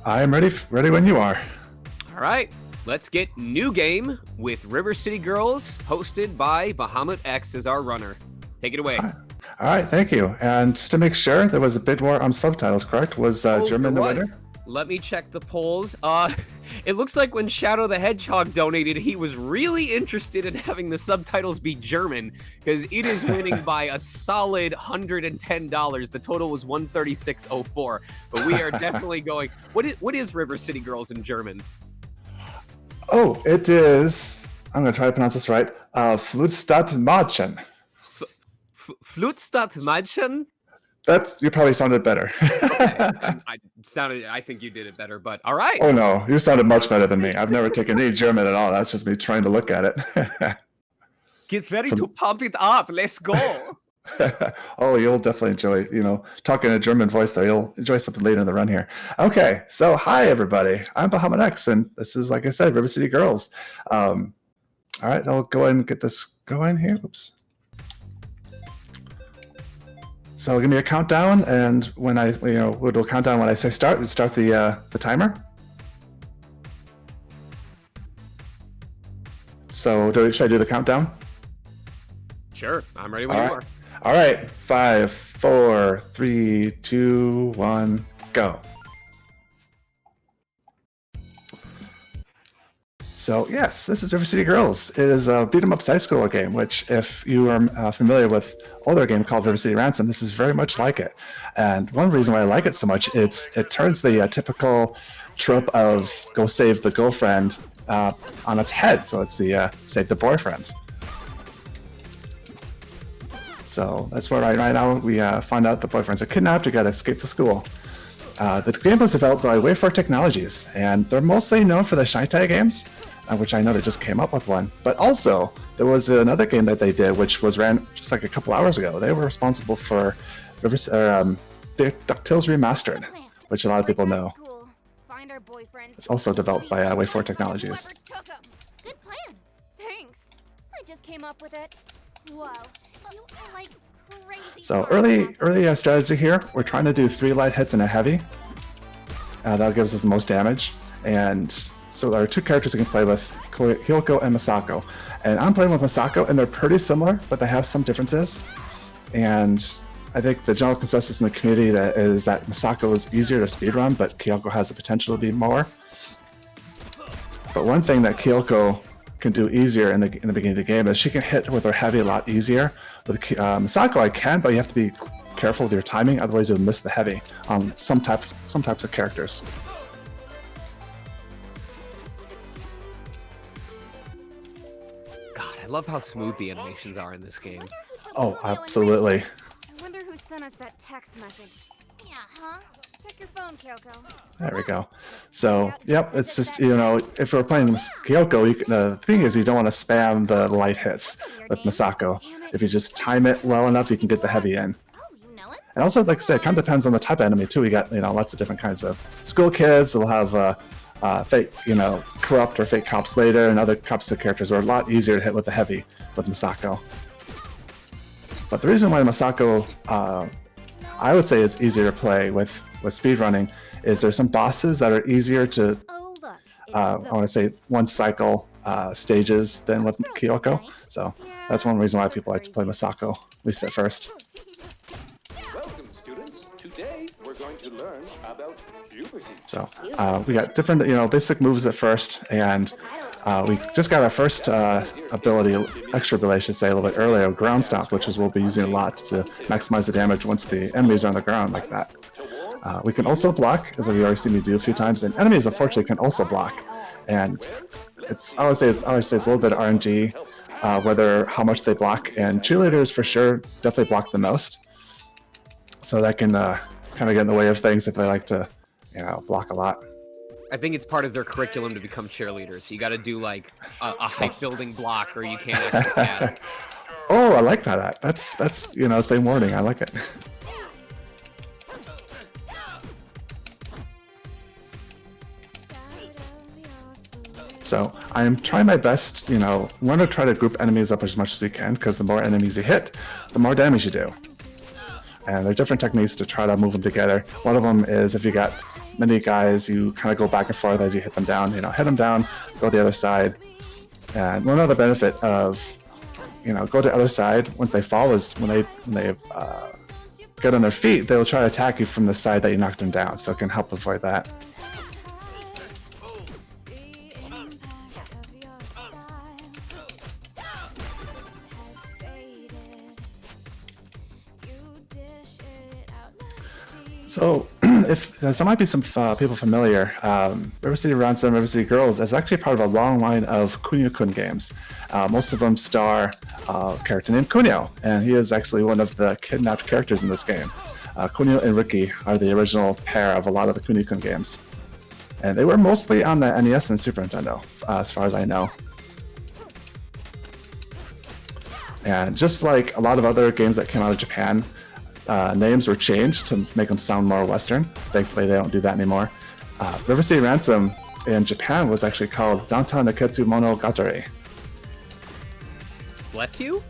I am ready. Ready when you are. All right, let's get new game with River City Girls, hosted by Bahamut X as our runner. Take it away. All right, thank you. And just to make sure, there was a bit more subtitles, correct? Was German the winner? Let me check the polls. It looks like when Shadow the Hedgehog donated, he was really interested in having the subtitles be German, because it is winning by a solid $110. The total was $136.04. But we are definitely going. What is River City Girls in German? Oh, it is. I'm going to try to pronounce this right. Flutstadt-Mädchen. Flutstadt-Mädchen? You probably sounded better. Okay. I think you did it better, but all right. Oh no, you sounded much better than me. I've never taken any German at all. That's just me trying to look at it. Get ready to pump it up. Let's go. Oh, you'll definitely enjoy, talking in a German voice there. You'll enjoy something later in the run here. Okay, so hi everybody. I'm Bahamut X, and this is, like I said, River City Girls. All right, I'll go ahead and get this going here. Oops. So give me a countdown, and when we'll count down when I say start. We start the timer. So should I do the countdown? Sure, I'm ready when you are. All right, 5, 4, 3, 2, 1, go. So yes, this is River City Girls. It is a beat 'em up side scroller game, which, if you are familiar with older game called River City Ransom, this is very much like it. And one reason why I like it so much, it turns the typical trope of go save the girlfriend on its head. So it's the save the boyfriends. So that's where right now we find out the boyfriends are kidnapped. You got to escape the school. The game was developed by Wayfort Technologies, and they're mostly known for the Shintai games, which I know they just came up with one. But also, there was another game that they did, which was ran just like a couple hours ago. They were responsible for DuckTales Remastered, which a lot of people know. It's also developed by Wayfort Technologies. Good plan. Thanks. I just came up with it. Whoa. You are like crazy. So early strategy here. We're trying to do 3 light hits and a heavy. That gives us the most damage. And so there are 2 characters you can play with, Kyoko and Masako. And I'm playing with Masako, and they're pretty similar, but they have some differences. And I think the general consensus in the community is that Masako is easier to speedrun, but Kyoko has the potential to be more. But one thing that Kyoko can do easier in the beginning of the game is she can hit with her heavy a lot easier. With Masako, I can, but you have to be careful with your timing, otherwise you'll miss the heavy on some types of characters. God, I love how smooth the animations are in this game. Oh, absolutely. I wonder who sent us that text message. Yeah, huh? Check your phone, Kyoko. There we go. So, yep, it's just, if we're playing Kyoko, the thing is you don't want to spam the light hits with Masako. If you just time it well enough, you can get the heavy in. And also, like I said, it kind of depends on the type of enemy, too. We got, lots of different kinds of school kids. They'll have fake, corrupt or fake cops later, and other types of characters are a lot easier to hit with the heavy with Masako. But the reason why Masako, I would say, is easier to play with speedrunning is there's some bosses that are easier to, I want to say, one cycle stages than with Kyoko. So that's one reason why people like to play Masako, at least at first. Welcome, students. Today we're going to learn about puberty. So we got different, basic moves at first, and we just got our first extra ability, I should say, a little bit earlier, Ground Stomp, which is we'll be using a lot to maximize the damage once the enemies are on the ground like that. We can also block, as we already seen me do a few times, and enemies unfortunately can also block. And I would say it's a little bit of RNG, how much they block, and cheerleaders for sure definitely block the most. So that can kind of get in the way of things if they like to, block a lot. I think it's part of their curriculum to become cheerleaders. You got to do like a height building block, or you can't actually pass. Oh, I like that. That's same wording. I like it. So I'm trying my best, want to try to group enemies up as much as you can, because the more enemies you hit, the more damage you do. And there are different techniques to try to move them together. One of them is if you got many guys, you kind of go back and forth as you hit them down. You know, hit them down, go the other side. And one other benefit of, you know, go to the other side once they fall is when they get on their feet, they'll try to attack you from the side that you knocked them down. So it can help avoid that. So, if there might be some people familiar, River City Ransom, River City Girls is actually part of a long line of Kunio-kun games. Most of them star a character named Kunio, and he is actually one of the kidnapped characters in this game. Kunio and Riki are the original pair of a lot of the Kunio-kun games. And they were mostly on the NES and Super Nintendo, as far as I know. And just like a lot of other games that came out of Japan, names were changed to make them sound more Western. Thankfully, they don't do that anymore. River City Ransom in Japan was actually called Downtown Neketsu Monogatari. Bless you?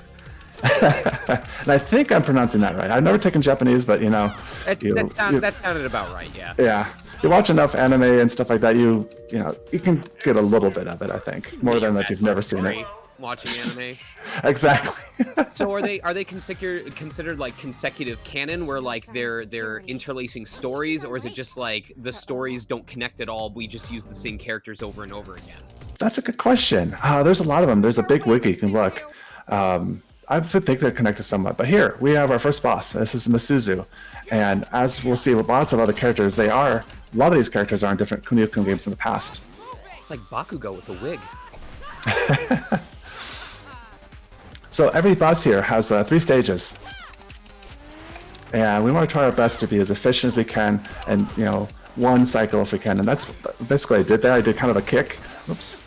And I think I'm pronouncing that right. I've never taken Japanese, but you know... That sounded about right, yeah. Yeah. You watch enough anime and stuff like that, you know, you can get a little bit of it, I think. More than if you've never seen it. Watching anime. Exactly. So are they considered like consecutive canon, where like they're interlacing stories, or is it just like the stories don't connect at all? We just use the same characters over and over again. That's a good question. There's a lot of them. There's a big wiki you can look. I think they're connected somewhat. But here we have our first boss. This is Misuzu, and as we'll see with lots of other characters, a lot of these characters are in different Kunio-kun games in the past. It's like Bakugo with a wig. So every boss here has 3 stages, and we want to try our best to be as efficient as we can, and you know, one cycle if we can. And that's basically what I did there. I did kind of a kick. Oops.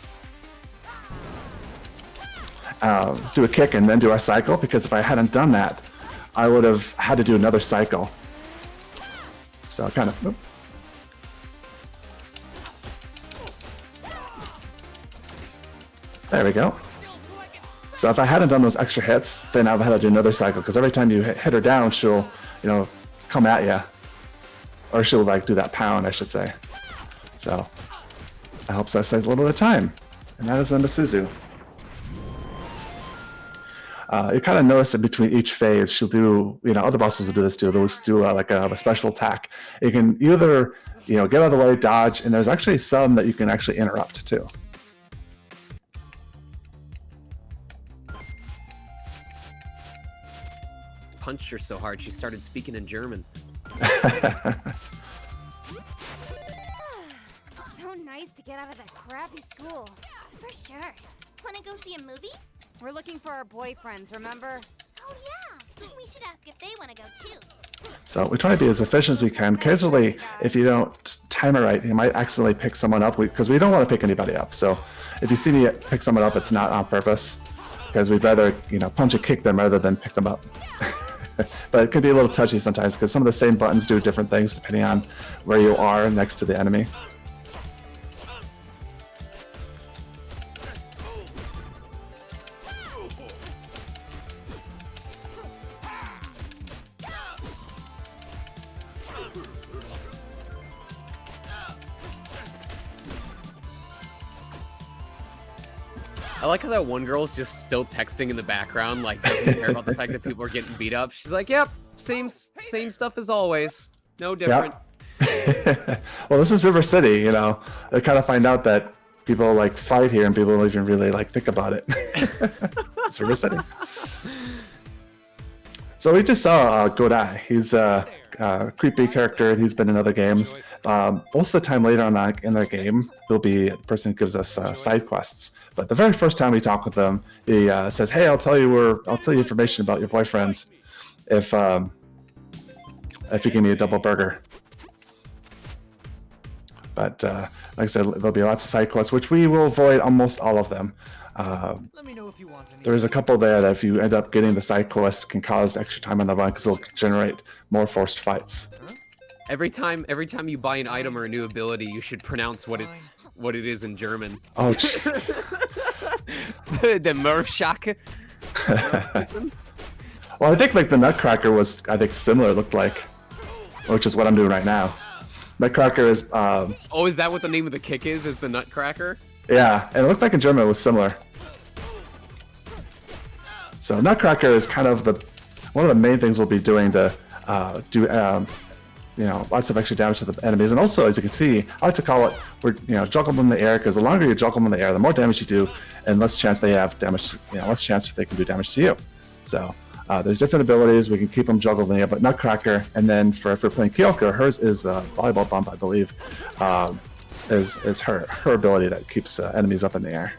Do a kick and then do our cycle, because if I hadn't done that, I would have had to do another cycle. So kind of. Oops. There we go. So if I hadn't done those extra hits, then I would have had to do another cycle, because every time you hit her down, she'll, you know, come at you. Or she'll, like, do that pound, I should say. So, that helps us save a little bit of time. And that is Misuzu. You kind of notice that between each phase, she'll do, you know, other bosses will do this too. They'll just do like a special attack. You can either, you know, get out of the way, dodge, and there's actually some that you can actually interrupt too. Punched her so hard she started speaking in German. So nice to get out of that crappy school. For sure. Wanna go see a movie? We're looking for our boyfriends, remember? Oh yeah, we should ask if they wanna go too. So we try to be as efficient as we can. Occasionally, if you don't time it right, you might accidentally pick someone up, because we don't want to pick anybody up. So if you see me pick someone up, it's not on purpose, because we'd rather, you know, punch and kick them rather than pick them up. But it can be a little touchy sometimes, because some of the same buttons do different things depending on where you are next to the enemy. I like how that one girl's just still texting in the background, like doesn't care about the fact that people are getting beat up. She's like, "Yep, same stuff as always, no different." Yep. Well, this is River City, you know. They kind of find out that people like fight here, and people don't even really like think about it. It's River City. So we just saw Godai. He's a creepy character. He's been in other games. Most of the time later on in the game, he'll be the person who gives us side quests. But the very first time we talk with him, he says, "Hey, I'll tell you information about your boyfriends if you give me a double burger." But like I said, there'll be lots of side quests, which we will avoid almost all of them. Let me know if you want any. There's a couple there that if you end up getting the side quest can cause extra time on the run, because it'll generate more forced fights. Every time you buy an item or a new ability, you should pronounce what it is in German. Oh, the Murfschacke. Well, I think like the Nutcracker was, I think, similar. Looked like, which is what I'm doing right now. Nutcracker is. Oh, is that what the name of the kick is? Is the Nutcracker? Yeah, and it looked like in German it was similar. So Nutcracker is kind of one of the main things we'll be doing to do lots of extra damage to the enemies. And also, as you can see, I like to call it juggle them in the air, because the longer you juggle them in the air, the more damage you do, and less chance they have damage. Less chance they can do damage to you. So there's different abilities. We can keep them juggled in the air, but Nutcracker, and then if we're playing Kyoko, hers is the volleyball bump, I believe, is her ability that keeps enemies up in the air.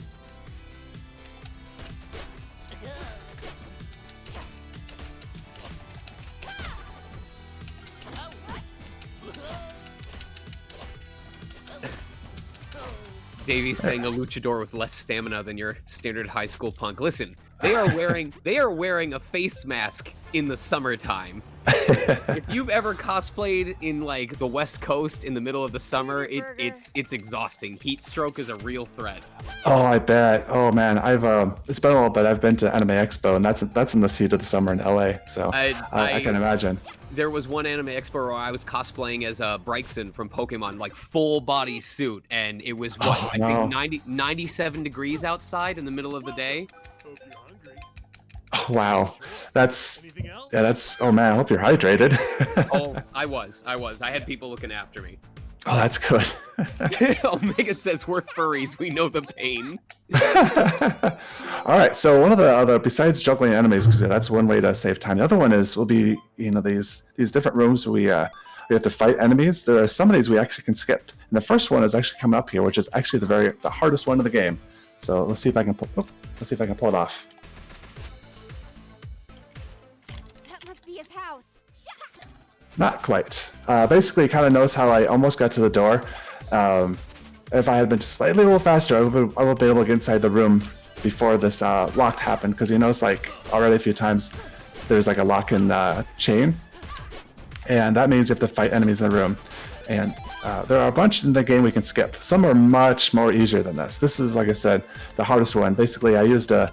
Davey's saying a luchador with less stamina than your standard high school punk. Listen, they are wearing a face mask in the summertime. If you've ever cosplayed in like the West Coast in the middle of the summer, it's exhausting. Heat stroke is a real threat. Oh, I bet. Oh man, it's been a while, but I've been to Anime Expo, and that's in the heat of the summer in LA. So I can imagine. There was one Anime Expo where I was cosplaying as Brightson from Pokemon, like full body suit, and it was I think 97 degrees outside in the middle of the day. Oh, wow, that's oh man, I hope you're hydrated. Oh, I was. I had people looking after me. Oh, that's good. Omega says we're furries. We know the pain. All right. So one of the other, besides juggling enemies, because that's one way to save time. The other one will be these different rooms where we have to fight enemies. There are some of these we actually can skip. And the first one is actually coming up here, which is actually the hardest one of the game. So let's see if I can pull it off. That must be his house. Not quite. Basically, kind of knows how I almost got to the door. If I had been slightly a little faster, I would have been able to get inside the room before this lock happened. Because you notice, like, already a few times, there's like a lock-in chain. And that means you have to fight enemies in the room. And there are a bunch in the game we can skip. Some are much more easier than this. This is, like I said, the hardest one. Basically, I used a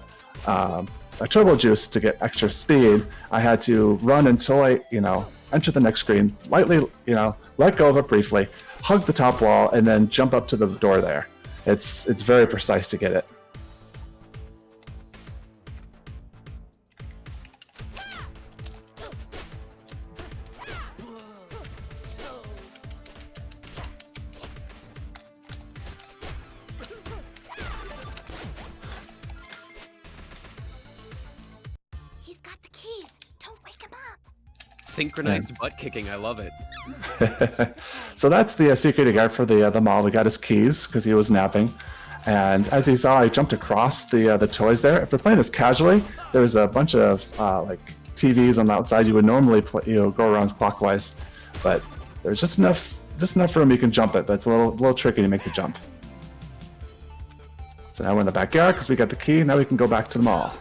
turbo juice to get extra speed. I had to run until I, enter the next screen, lightly, let go of it briefly, hug the top wall, and then jump up to the door there. It's very precise to get it. He's got the keys. Don't wake him up. Synchronized butt kicking. I love it. So that's the security guard for the mall. We got his keys because he was napping. And as he saw, I jumped across the toys there. If we're playing this casually, there's a bunch of like TVs on the outside. You would normally go around clockwise, but there's just enough room you can jump it. But it's a little tricky to make the jump. So now we're in the backyard because we got the key. Now we can go back to the mall.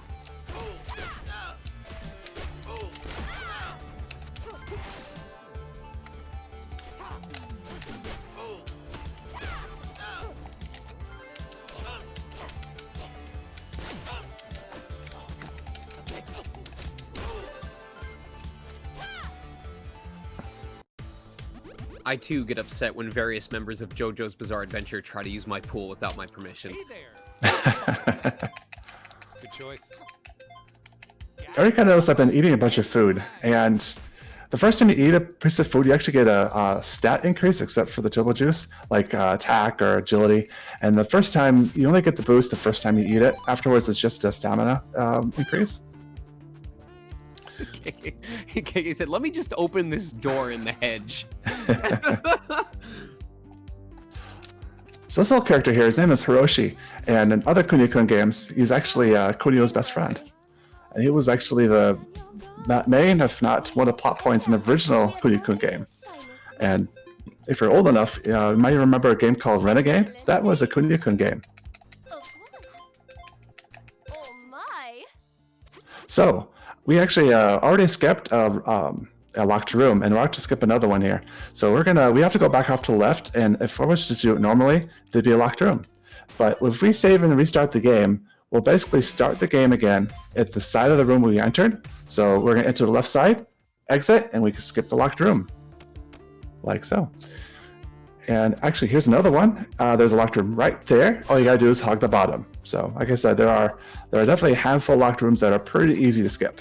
I too get upset when various members of JoJo's Bizarre Adventure try to use my pool without my permission. Hey there. Good choice. I already kind of noticed I've been eating a bunch of food, and the first time you eat a piece of food, you actually get a stat increase, except for the turbo juice, like attack or agility. And the first time, you only get the boost the first time you eat it. Afterwards, it's just a stamina increase. He said, let me just open this door in the hedge. So this little character here, his name is Hiroshi, and in other Kunio-kun games, he's actually Kunio's best friend. And he was actually the main, if not one of the plot points in the original Kunio-kun game. And if you're old enough, you might remember a game called Renegade. That was a Kunio-kun game. Oh my. So we actually already skipped a locked room, and we'll have to skip another one here. So we have to go back off to the left, and if I was to do it normally, there'd be a locked room. But if we save and restart the game, we'll basically start the game again at the side of the room we entered. So we're going to enter the left side, exit, and we can skip the locked room. Like so. And actually, here's another one. There's a locked room right there. All you gotta do is hog the bottom. So, like I said, there are definitely a handful of locked rooms that are pretty easy to skip.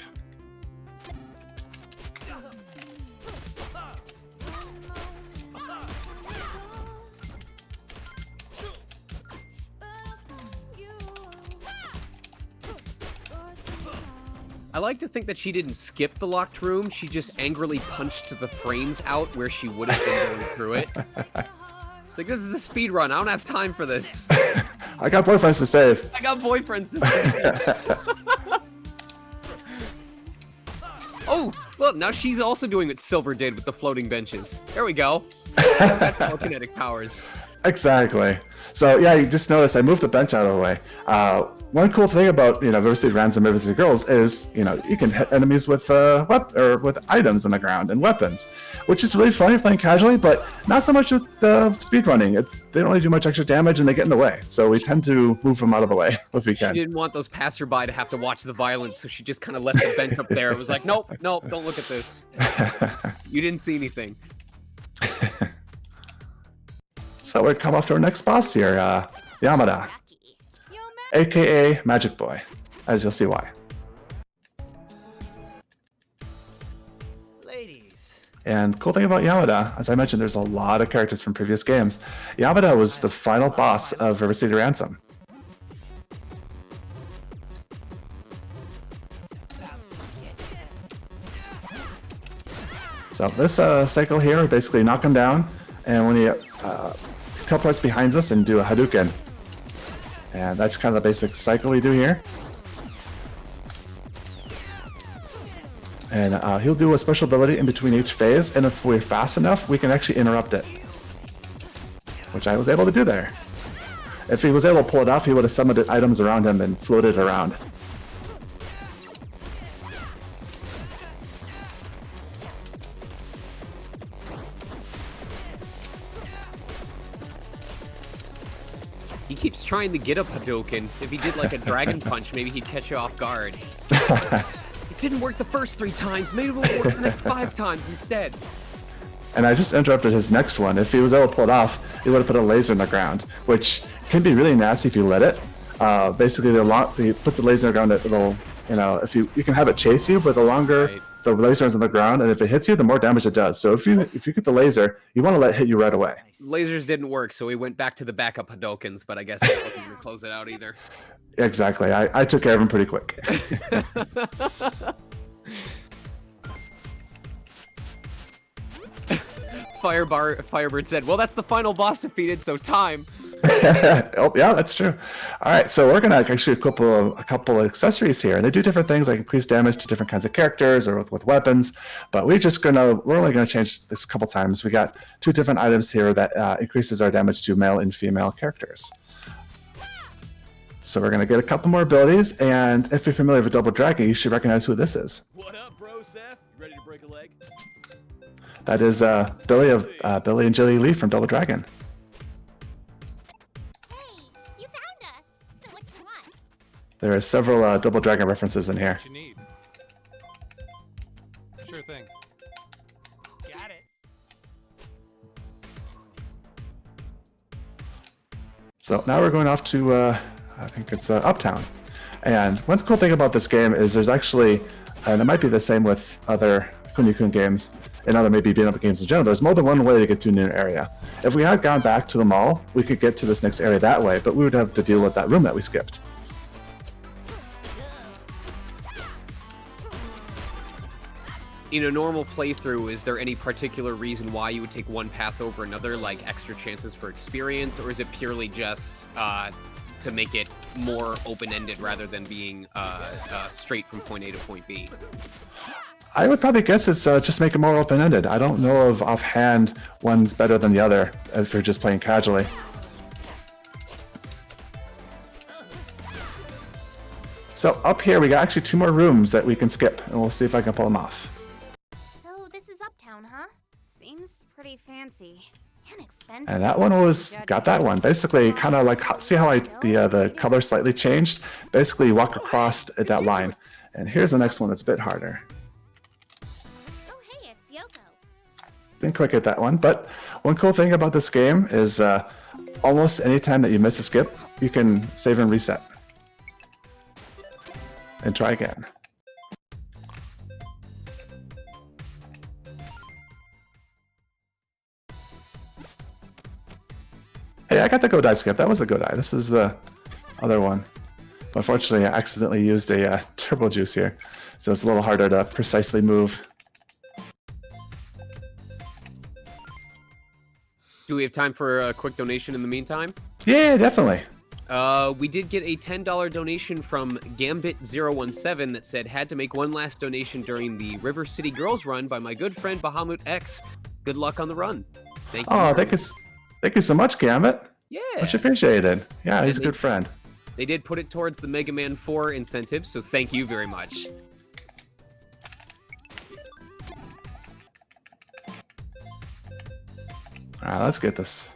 I like to think that she didn't skip the locked room, she just angrily punched the frames out where she would have been going through it. It's like, this is a speed run, I don't have time for this. I got boyfriends to save. I got boyfriends to save. Oh, look, now she's also doing what Silver did with the floating benches. There we go. That's telekinetic powers. Exactly. So yeah, you just noticed I moved the bench out of the way. One cool thing about River City Ransom, River City Girls is you can hit enemies with with items on the ground and weapons, which is really funny playing casually, but not so much with speedrunning. They don't really do much extra damage and they get in the way, so we tend to move them out of the way if we can. She didn't want those passerby to have to watch the violence, so she just kind of left the bench up there. It was like, nope, don't look at this. You didn't see anything. So we come off to our next boss here, Yamada, aka Magic Boy, as you'll see why. Ladies. And cool thing about Yamada, as I mentioned, there's a lot of characters from previous games. Yamada was the final boss of River City Ransom. So this cycle here, we basically knock him down, and when he teleports behind us and do a Hadouken. And that's kind of the basic cycle we do here. And he'll do a special ability in between each phase, and if we're fast enough, we can actually interrupt it. Which I was able to do there. If he was able to pull it off, he would have summoned items around him and floated around. He keeps trying to get a Hadouken. If he did like a Dragon Punch, maybe he'd catch you off guard. It didn't work the first 3 times. Maybe it'll work the next 5 times instead. And I just interrupted his next one. If he was able to pull it off, he would have put a laser in the ground, which can be really nasty if you let it. Basically, he puts a laser in the ground that it'll, if you can have it chase you, but the longer the laser is on the ground, and if it hits you, the more damage it does. So if you get the laser, you want to let it hit you right away. Lasers didn't work, so we went back to the backup Hadoukens, but I guess that wasn't going to close it out either. Exactly. I took care of him pretty quick. Firebird said, well, that's the final boss defeated, so time. Oh, yeah, that's true. All right, so we're gonna actually equip a couple of accessories here. They do different things, like increase damage to different kinds of characters or with weapons. But we're only gonna change this a couple times. We got 2 different items here that increases our damage to male and female characters. So we're gonna get a couple more abilities, and if you're familiar with Double Dragon, you should recognize who this is. What up, bro, Seth? You ready to break a leg? That is Billy and Jilly Lee from Double Dragon. There are several Double Dragon references in here. What you need. Sure thing. Got it. So now we're going off to, I think it's Uptown. And one cool thing about this game is there's actually, and it might be the same with other Kunio-kun games, and other maybe beat-em-up games in general, there's more than one way to get to a new area. If we had gone back to the mall, we could get to this next area that way, but we would have to deal with that room that we skipped. In a normal playthrough, is there any particular reason why you would take one path over another, like extra chances for experience, or is it purely just to make it more open-ended rather than being straight from point A to point B? I would probably guess it's just make it more open-ended. I don't know of offhand one's better than the other if you're just playing casually. So up here we got actually 2 more rooms that we can skip, and we'll see if I can pull them off. So this is Uptown, huh? Seems pretty fancy. And expensive. And that one got that one. Basically, kind of like, see how the color slightly changed? Basically, you walk across at that line. And here's the next one that's a bit harder. Oh, hey, it's Yoko. Didn't quite get that one, but one cool thing about this game is almost any time that you miss a skip, you can save and reset. And try again. Hey, I got the Godai skip. That was the Godai. This is the other one. Unfortunately, I accidentally used a Turbo Juice here, so it's a little harder to precisely move. Do we have time for a quick donation in the meantime? Yeah, definitely. We did get a $10 donation from Gambit017 that said, had to make one last donation during the River City Girls run by my good friend Bahamut X. Good luck on the run. Thank you. Oh, thank you so much, Gambit. Yeah. Much appreciated. Yeah, he's a good friend. They did put it towards the Mega Man 4 incentive, so thank you very much. All right, let's get this.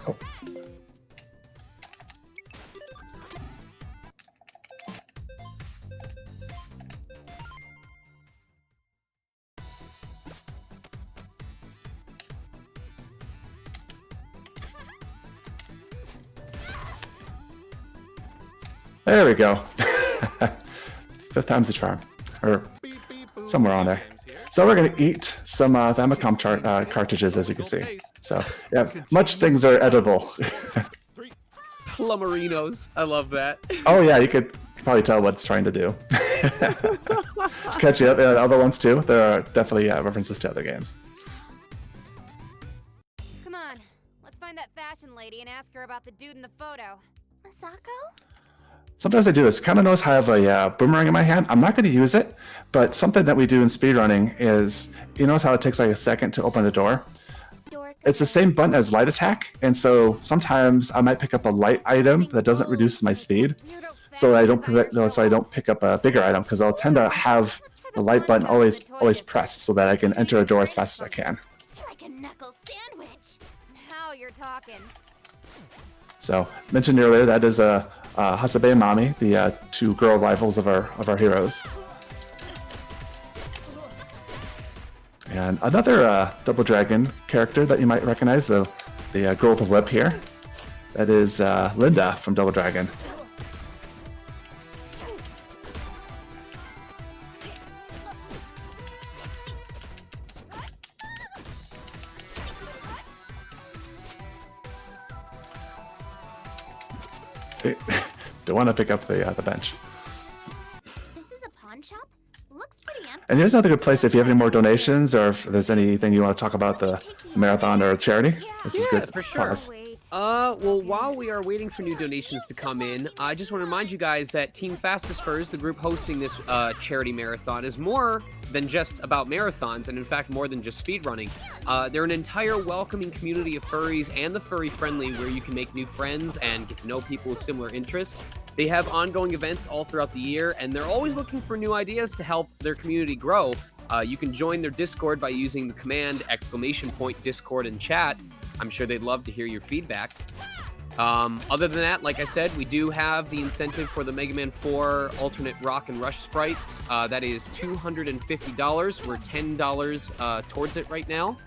Oh. There we go. Fifth time's the charm, or somewhere on there. So we're gonna eat some Famicom cartridges, as you can see. So yeah, much things are edible. Plumerinos. I love that. Oh yeah, you could probably tell what it's trying to do. Catch the other ones too. There are definitely references to other games. Come on, let's find that fashion lady and ask her about the dude in the photo. Masako? Sometimes I do this. Kind of knows how I have a boomerang in my hand. I'm not going to use it, but something that we do in speedrunning is, you notice how it takes like a second to open a door? It's the same button as light attack, and so sometimes I might pick up a light item that doesn't reduce my speed, so I don't pick up a bigger item, because I'll tend to have the light button always pressed so that I can enter a door as fast as I can. Like a knuckle sandwich. Now you're talking. So mentioned earlier, that is Hasabe and Mami, the two girl rivals of our heroes. And another Double Dragon character that you might recognize, the girl with the whip here, that is Linda from Double Dragon. Don't want to pick up the bench. This is a pawn shop? Looks pretty empty. And here's another good place if you have any more donations, or if there's anything you want to talk about the marathon or charity. This is good. For sure. Pause. Well, while we are waiting for new donations to come in, I just want to remind you guys that Team Fastest Furs, the group hosting this charity marathon, is more than just about marathons, and in fact more than just speedrunning. They're an entire welcoming community of furries and the furry friendly, where you can make new friends and get to know people with similar interests. They have ongoing events all throughout the year, and they're always looking for new ideas to help their community grow. You can join their Discord by using the command !Discord in chat. I'm sure they'd love to hear your feedback. Other than that, like I said, we do have the incentive for the Mega Man 4 alternate Rock and Rush sprites. That is $250. We're $10 towards it right now.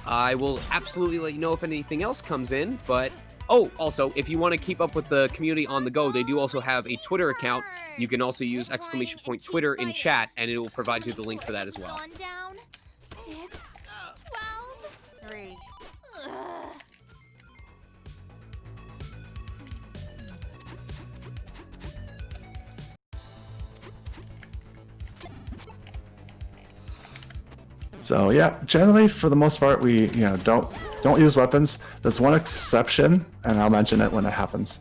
I will absolutely let you know if anything else comes in, but... Oh, also, if you want to keep up with the community on the go, they do also have a Twitter account. You can also use !Twitter in chat, and it will provide you the link for that as well. 1 down, 6, 12, 3. Ugh. So yeah, generally for the most part, we don't use weapons. There's one exception, and I'll mention it when it happens.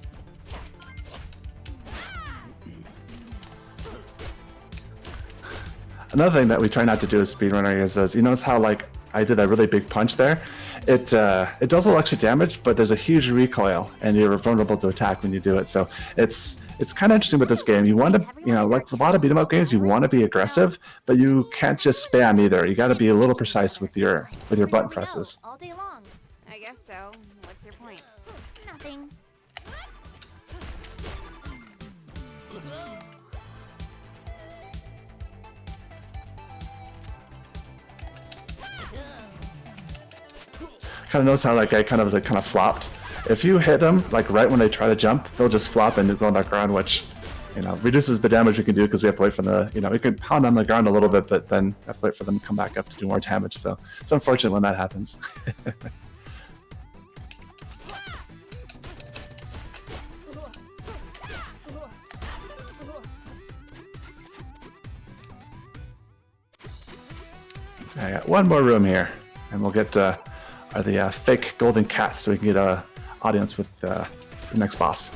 Another thing that we try not to do as speedrunner is you notice how like I did a really big punch there. it does a little extra damage, but there's a huge recoil, and you're vulnerable to attack when you do it. So it's kind of interesting with this game. You want to, like a lot of beat 'em up games, you want to be aggressive, but you can't just spam either. You got to be a little precise with your button presses. All day long. I guess so. What's your point? Nothing. Kind of notice how that guy kind of flopped. If you hit them like right when they try to jump, they'll just flop and go on the ground, which reduces the damage we can do because we have to wait for the we can pound on the ground a little bit, but then have to wait for them to come back up to do more damage. So it's unfortunate when that happens. I got one more room here, and we'll get the fake golden cat so we can get a audience with the next boss.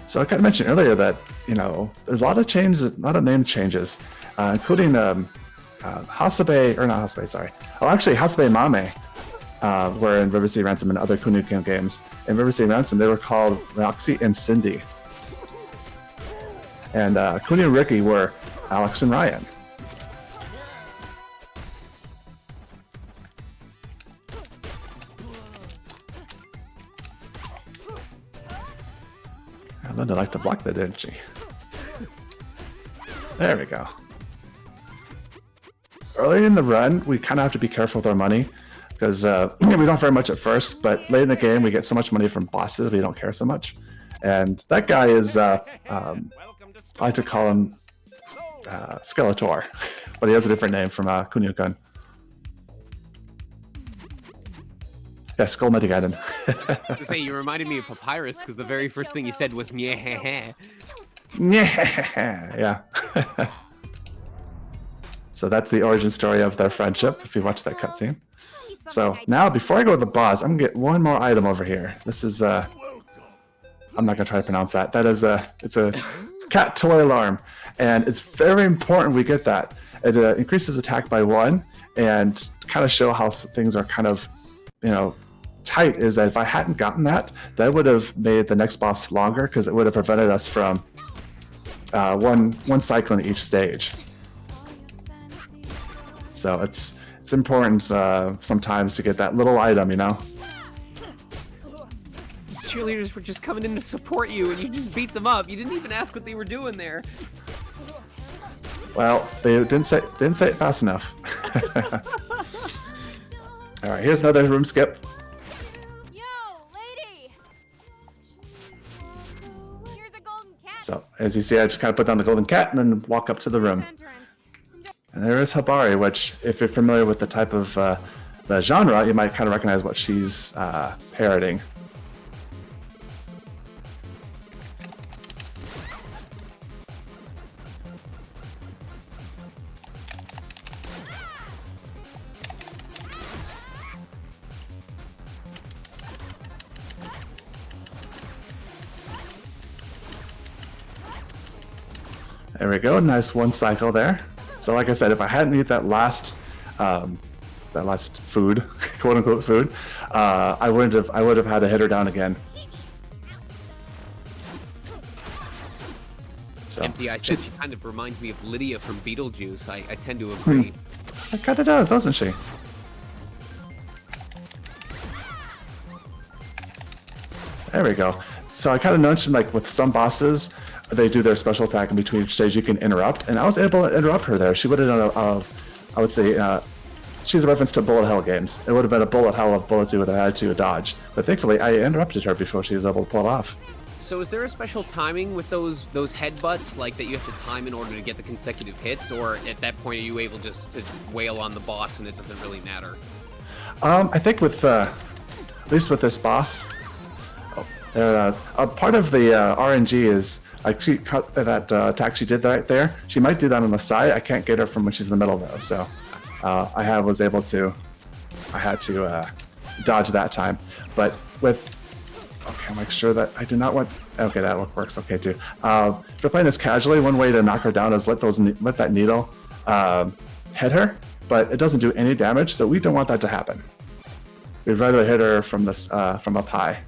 So I kind of mentioned earlier that there's a lot of changes, a lot of name changes, including Hasebe, or not Hasebe, sorry. Oh, actually, Hasebe Mame were in River City Ransom and other Kunio games. In River City Ransom, they were called Roxy and Cindy. And Kunio and Ricky were Alex and Ryan. Linda liked to block that, didn't she? There we go. Early in the run, we kind of have to be careful with our money because we don't have very much at first, but late in the game, we get so much money from bosses, we don't care so much. And that guy is, I like to call him Skeletor, but he has a different name from Kunio-kun. Yeah, Skull Medigaiden. To say, you reminded me of Papyrus because the very first thing he said was "nyeh." Yeah. So that's the origin story of their friendship, if you watch that cutscene. So now, before I go to the boss, I'm gonna get one more item over here. This is I'm not gonna try to pronounce that. That is it's a cat toy alarm, and it's very important we get that. It increases attack by 1, and to kind of show how things are kind of, tight, is that if I hadn't gotten that, that would have made the next boss longer because it would have prevented us from one cycle in each stage. So it's important sometimes to get that little item, These cheerleaders were just coming in to support you, and you just beat them up. You didn't even ask what they were doing there. Well, they didn't say it fast enough. All right, here's another room skip. So, as you see, I just kind of put down the golden cat and then walk up to the room. And there is Habari, which, if you're familiar with the type of the genre, you might kind of recognize what she's parroting. There we go, nice one cycle there. So like I said, if I hadn't eaten that last food, quote unquote food, I would have had to hit her down again. So, Empty Eye said she kind of reminds me of Lydia from Beetlejuice. I tend to agree. It kind of does, doesn't she? There we go. So I kind of mentioned, like, with some bosses, they do their special attack in between each stage. You can interrupt, and I was able to interrupt her there. She would have done I would say, she's a reference to bullet hell games. It would have been a bullet hell of bullets you would have had to dodge. But thankfully, I interrupted her before she was able to pull it off. So is there a special timing with those headbutts, like that you have to time in order to get the consecutive hits, or at that point are you able just to wail on the boss and it doesn't really matter? I think with, at least with this boss, a part of the RNG is, like, she cut that attack she did right there. She might do that on the side. I can't get her from when she's in the middle though, so I had to dodge that time. But with, okay, I'll make sure that I do not want, okay, that works okay too. If you're playing this casually, one way to knock her down is let that needle hit her, but it doesn't do any damage, so we don't want that to happen. We'd rather hit her from this from up high.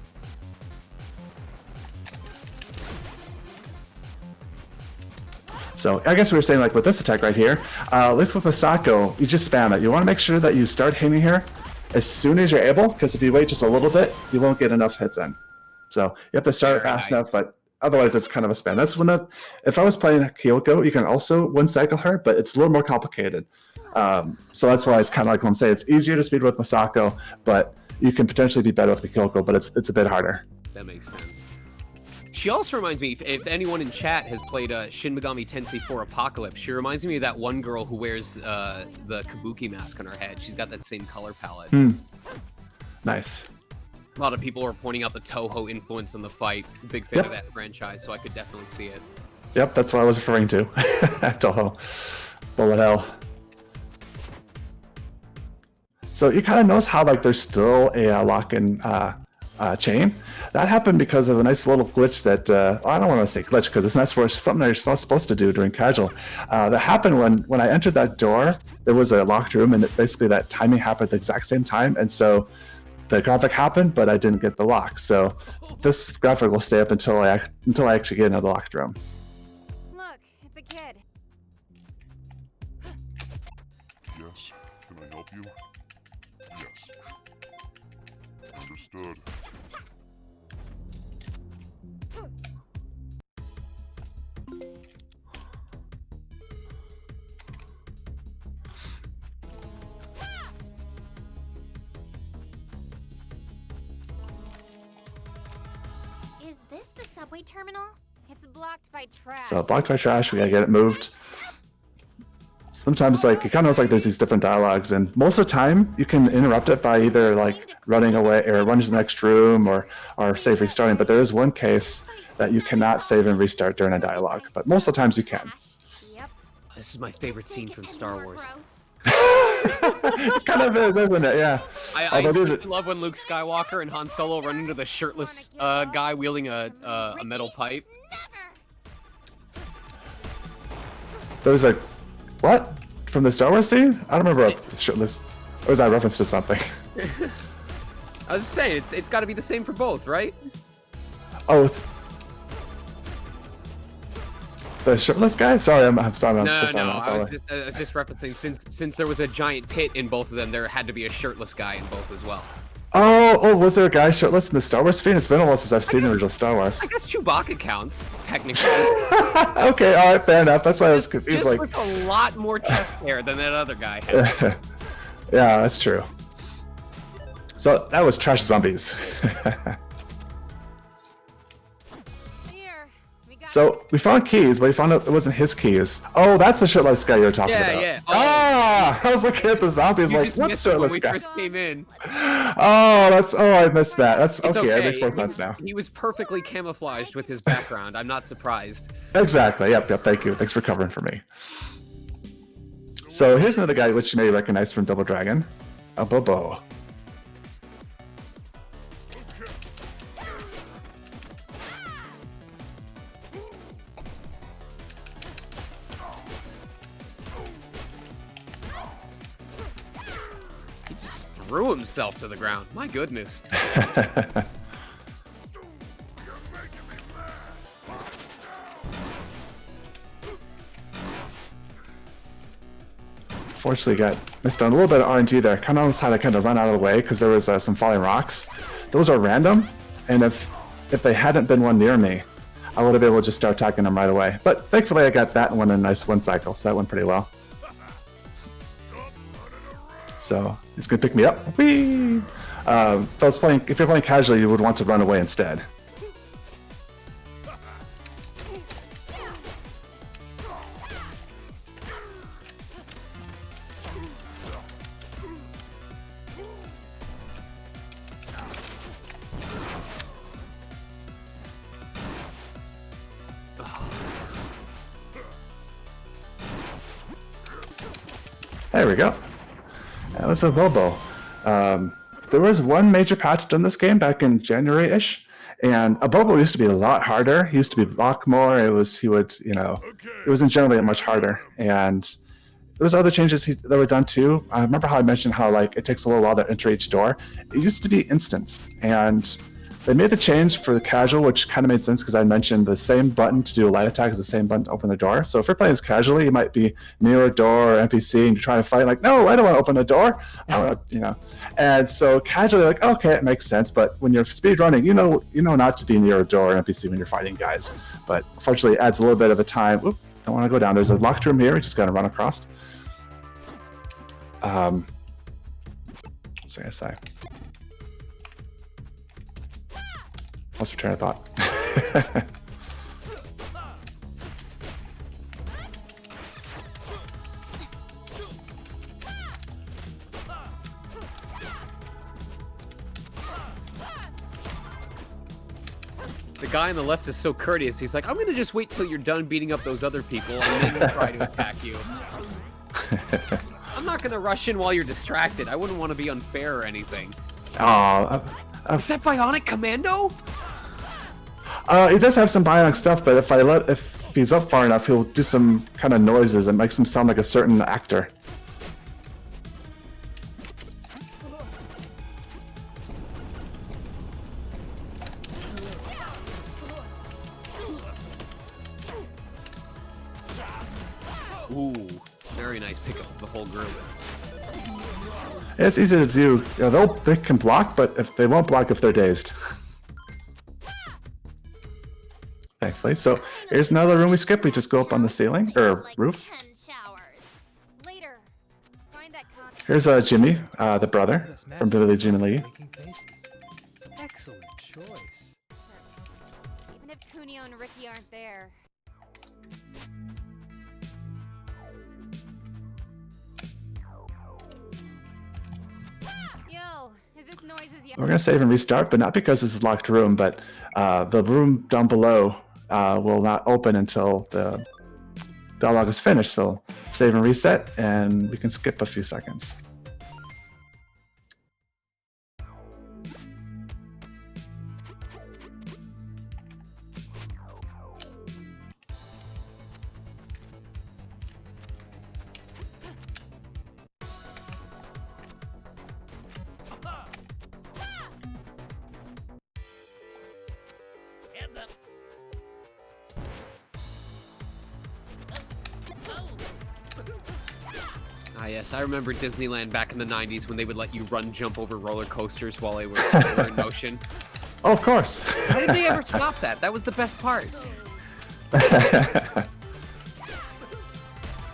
So I guess we were saying, like, with this attack right here, at least with Misako, you just spam it. You want to make sure that you start hitting her as soon as you're able, because if you wait just a little bit, you won't get enough hits in. So you have to start fast enough, but otherwise it's kind of a spam. That's when if I was playing Kyoko, you can also one cycle her, but it's a little more complicated. So that's why it's kind of like what I'm saying. It's easier to speed with Misako, but you can potentially be better with Kyoko, but it's a bit harder. That makes sense. She also reminds me, if anyone in chat has played Shin Megami Tensei 4 Apocalypse, she reminds me of that one girl who wears the Kabuki mask on her head. She's got that same color palette. Nice. A lot of people are pointing out the Toho influence on the fight. Big fan of that franchise, so I could definitely see it. Yep, that's what I was referring to. Toho. Bullet hell. So you kind of notice how, like, there's still a lock-in chain. That happened because of a nice little glitch that, I don't want to say glitch because it's not something that you're supposed to do during casual. That happened when I entered that door, there was a locked room, and basically that timing happened at the exact same time, and so the graphic happened, but I didn't get the lock. So this graphic will stay up until I actually get into the locked room. Look, it's a kid. Yes. Can I help you? Yes. Understood. Is this the subway terminal? It's blocked by trash. So blocked by trash, we gotta get it moved. Sometimes, like, it kind of looks like there's these different dialogues, and most of the time you can interrupt it by either like running away or running to the next room or save restarting. But there is one case that you cannot save and restart during a dialogue, but most of the times you can. Yep. This is my favorite scene from Star Wars. Kind of is, isn't it? Yeah. I especially love when Luke Skywalker and Han Solo run into the shirtless guy wielding a metal pipe. There's a what from the Star Wars scene? I don't remember a shirtless. Or was that a reference to something? I was saying it's got to be the same for both, right? Oh, it's the shirtless guy. Sorry, I'm sorry. No. I was just referencing since there was a giant pit in both of them, there had to be a shirtless guy in both as well. Oh, was there a guy shirtless in the Star Wars scene? It's been a while since I've seen the original Star Wars. I guess Chewbacca counts technically. Okay, all right, fair enough. That's why I was confused. Just Like, with a lot more chest hair than that other guy had. Yeah, that's true. So that was Trash Zombies. Here, we got So we found keys, but we found out it wasn't his keys. Oh, that's the shirtless guy you were talking about. Yeah. Ah, I was looking at the zombies You like, just what missed it when shirtless we guy? first came in. I missed that. That's It's okay. okay. It makes more sense now. He was perfectly camouflaged with his background. I'm not surprised. Exactly. Yep. Thank you. Thanks for covering for me. So here's another guy which you may recognize from Double Dragon, a Bobo. He just threw himself to the ground. My goodness. Fortunately, got missed on a little bit of RNG there. Kind of almost had to kind of run out of the way because there was some falling rocks. Those are random, and if they hadn't been one near me, I would have been able to just start attacking them right away. But thankfully, I got that one in a nice one cycle, so that went pretty well. So he's gonna pick me up. Whee! If you're playing casually, you would want to run away instead. There we go. That was a Bobo. There was one major patch done this game back in January-ish, and a Bobo used to be a lot harder. He used to be block more. It was it wasn't generally much harder. And there was other changes that were done too. I remember how I mentioned how like it takes a little while to enter each door. It used to be instants, and they made the change for the casual, which kind of made sense because I mentioned the same button to do a light attack is the same button to open the door. So if you're playing this casually, you might be near a door or NPC and you're trying to fight like, no, I don't want to open a door. I want to, And so casually, like, okay, it makes sense. But when you're speed running, you know not to be near a door or NPC when you're fighting guys. But unfortunately, it adds a little bit of a time. Oop, don't want to go down. There's a locked room here. We just got to run across. What was I gonna say? Lost my train of thought. The guy on the left is so courteous. He's like, I'm gonna just wait till you're done beating up those other people and then try to attack you. I'm not gonna rush in while you're distracted. I wouldn't want to be unfair or anything. Is that Bionic Commando? He does have some bionic stuff, but if he's up far enough, he'll do some kind of noises and makes him sound like a certain actor. Ooh, very nice pickup of the whole group. It's easy to do. They can block, but if they won't block if they're dazed. Thankfully. So here's another room we skip. We just go up on the ceiling or roof. Here's Jimmy, the brother from Billy Jimmy Lee. Excellent choice. Even if Kunio and Ricky aren't there. Yo, is this noises yet? We're gonna save and restart, but not because this is a locked room, but the room down below will not open until the dialogue is finished. So save and reset, and we can skip a few seconds. Ah, yes, I remember Disneyland back in the 90s when they would let you run jump over roller coasters while they were in motion. Oh, of course. How did they ever stop that? That was the best part.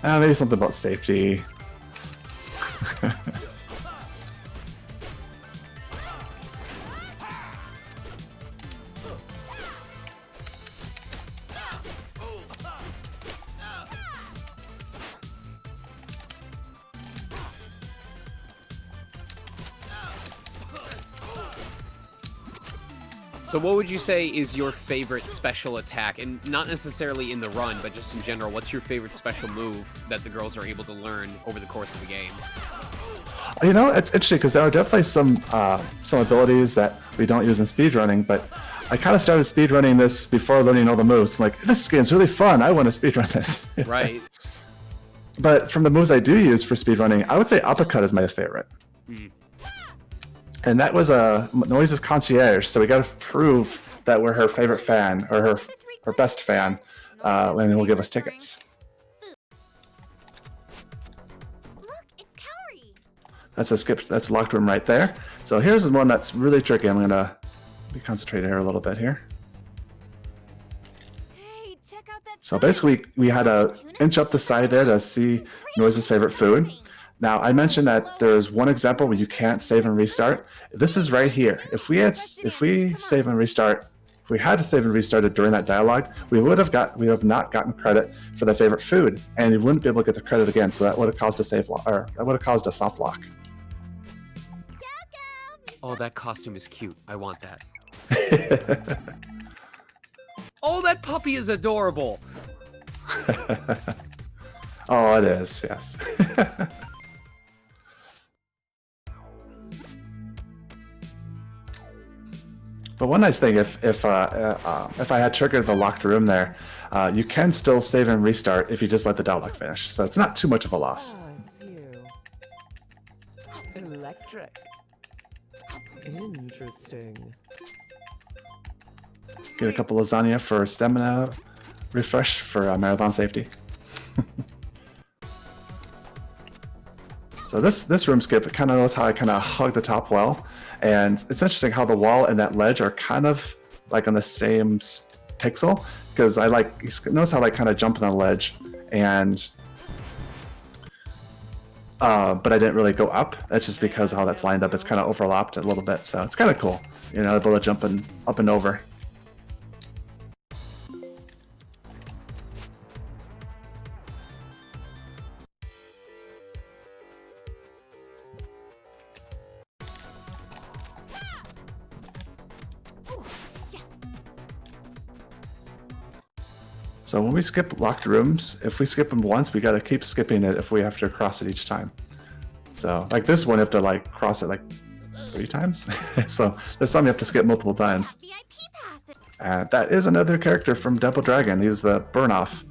Maybe something about safety. So what would you say is your favorite special attack? And not necessarily in the run, but just in general, what's your favorite special move that the girls are able to learn over the course of the game? It's interesting because there are definitely some abilities that we don't use in speedrunning, but I kind of started speedrunning this before learning all the moves. I'm like, this game's really fun. I want to speedrun this. Right. But from the moves I do use for speedrunning, I would say uppercut is my favorite. Mm. And that was a Noise's concierge, so we got to prove that we're her favorite fan, or her best fan, and then we'll give us tickets. Look, it's Kaori. That's a locked room right there. So here's the one that's really tricky. I'm gonna be concentrated here a little bit here. Hey, check out that. So basically, we had to inch up the side there to see Noise's favorite food. Now, I mentioned that there's one example where you can't save and restart. This is right here. If we save and restart, if we had to save and restart it during that dialogue, we would have not gotten credit for the favorite food, and you wouldn't be able to get the credit again. So that would have caused a save lock, or that would have caused a soft lock. Oh, that costume is cute. I want that. Oh, that puppy is adorable. Oh, it is. Yes. But one nice thing, if I had triggered the locked room there, you can still save and restart if you just let the Dalek finish. So it's not too much of a loss. Ah, it's you. Electric. Interesting. Get a couple lasagna for stamina refresh for marathon safety. So this room skip, it kind of knows how I kind of hug the top well, and it's interesting how the wall and that ledge are kind of like on the same pixel, because I like, notice how I kind of jump on the ledge, and but I didn't really go up. That's just because how that's lined up. It's kind of overlapped a little bit, so it's kind of cool, you know, able to jump up and over. So when we skip locked rooms, if we skip them once, we gotta keep skipping it if we have to cross it each time. So like this one, you have to like cross it like 3 times. So there's some you have to skip multiple times. And that is another character from Double Dragon. He's the Burnov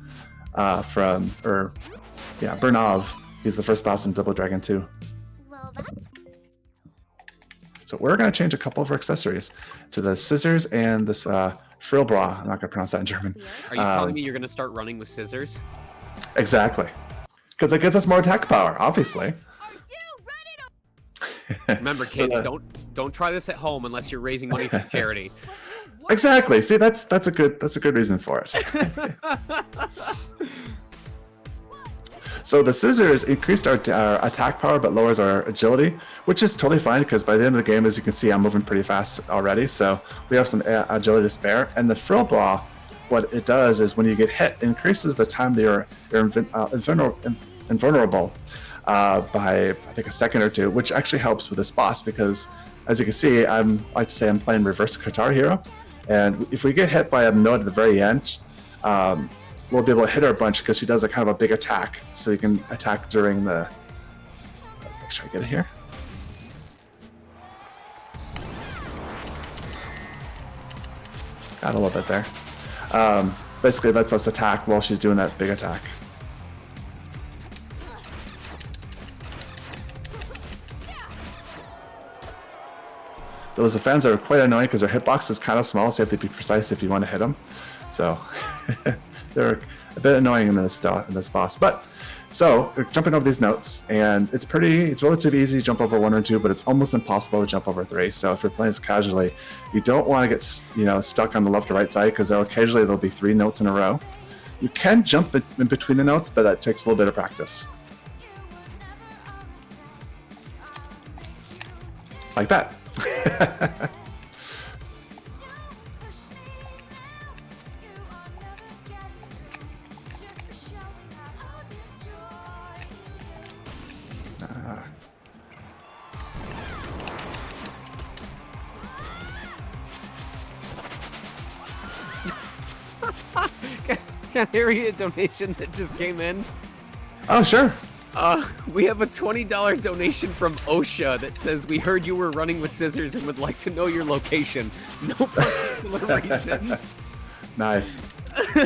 Burnov. He's the first boss in Double Dragon 2. Well, that's So we're gonna change a couple of our accessories to the scissors and this frill bra. I'm not gonna pronounce that in German. Are you telling me you're gonna start running with scissors? Exactly. Because it gives us more attack power, obviously. Remember, kids, don't try this at home unless you're raising money for charity. Exactly. See, that's a good reason for it. So the scissors increased our attack power but lowers our agility, which is totally fine because by the end of the game, as you can see, I'm moving pretty fast already. So we have some agility to spare. And the frill bra, what it does is when you get hit, it increases the time that you're invulnerable by I think a second or two, which actually helps with this boss because, as you can see, I'm playing reverse Guitar Hero, and if we get hit by a note at the very end, we'll be able to hit her a bunch because she does a kind of a big attack, so you can attack during the. Make sure I get it here. Got a little bit there. Basically, lets us attack while she's doing that big attack. Those fans are quite annoying because their hitbox is kind of small, so you have to be precise if you want to hit them. So they're a bit annoying in this boss. But so we're jumping over these notes, and it's relatively easy to jump over 1 or 2, but it's almost impossible to jump over 3. So if you're playing this casually, you don't want to get stuck on the left or right side because occasionally there'll be 3 notes in a row. You can jump in between the notes, but that takes a little bit of practice. Like that. Can I read a donation that just came in? Oh, sure. We have a $20 donation from OSHA that says, "We heard you were running with scissors and would like to know your location. No particular reason." Nice. They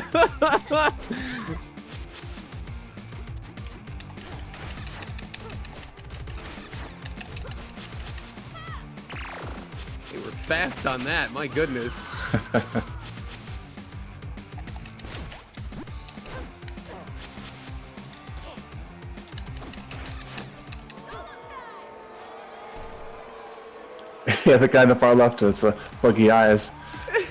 were fast on that, my goodness. Yeah, the guy in the far left with the buggy eyes.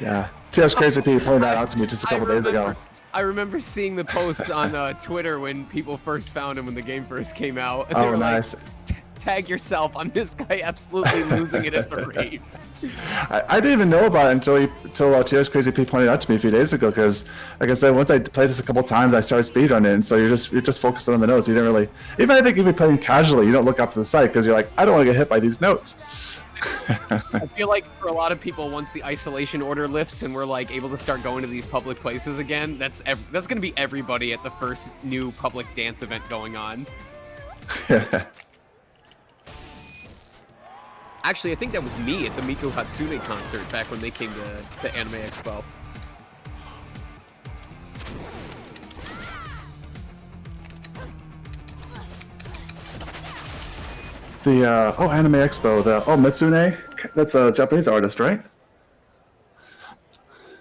Yeah. TS Crazy P pointed that out to me just a couple days ago. I remember seeing the post on Twitter when people first found him when the game first came out. And Oh, they were nice. like, "Tag yourself. I'm this guy absolutely losing it at the rave." I didn't even know about it until TS Crazy P pointed it out to me a few days ago. Because, like I said, once I played this a couple times, I started speedrunning, and so you're just focused on the notes. You didn't really, even I think if you're playing casually, you don't look up to the side because you're like, I don't want to get hit by these notes. I feel like for a lot of people, once the isolation order lifts and we're like able to start going to these public places again, that's gonna be everybody at the first new public dance event going on. Actually, I think that was me at the Miku Hatsune concert back when they came to Anime Expo. The Anime Expo. Mitsune. That's a Japanese artist, right? You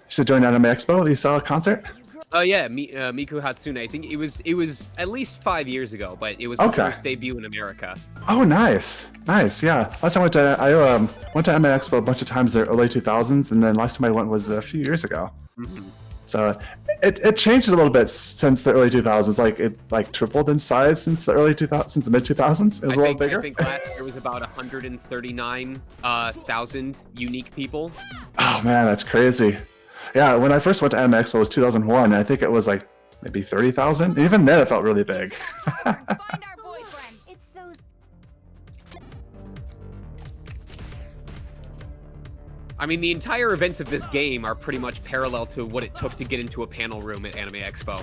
said during Anime Expo, you saw a concert. Oh yeah, Miku Hatsune. I think it was at least 5 years ago, but it was her Okay. first debut in America. Oh, nice. Yeah. Last time I went to Anime Expo a bunch of times in the early 2000s, and then last time I went was a few years ago. So it changed a little bit since the early 2000s. Like it tripled in size since the early 2000s, since the mid 2000s. It was a little bigger. I think last year was about 139,000 unique people. Oh man, that's crazy. Yeah, when I first went to Anime Expo it was 2001, and I think it was like maybe 30,000. Even then, it felt really big. Find our boyfriends. It's those. I mean, the entire events of this game are pretty much parallel to what it took to get into a panel room at Anime Expo.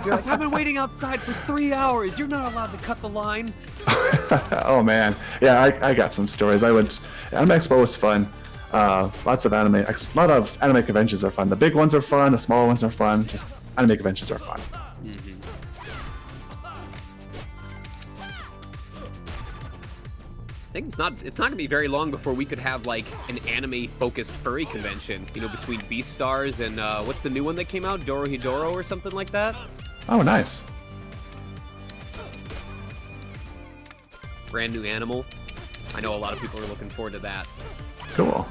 You're like, I've been waiting outside for 3 hours. You're not allowed to cut the line. Oh man, yeah, I got some stories. Anime Expo was fun. A lot of anime conventions are fun. The big ones are fun. The smaller ones are fun. Just anime conventions are fun. I think it's not gonna be very long before we could have like an anime-focused furry convention. You know, between Beastars and what's the new one that came out, Dorohedoro or something like that. Oh, nice. Brand new animal. I know a lot of people are looking forward to that. Cool.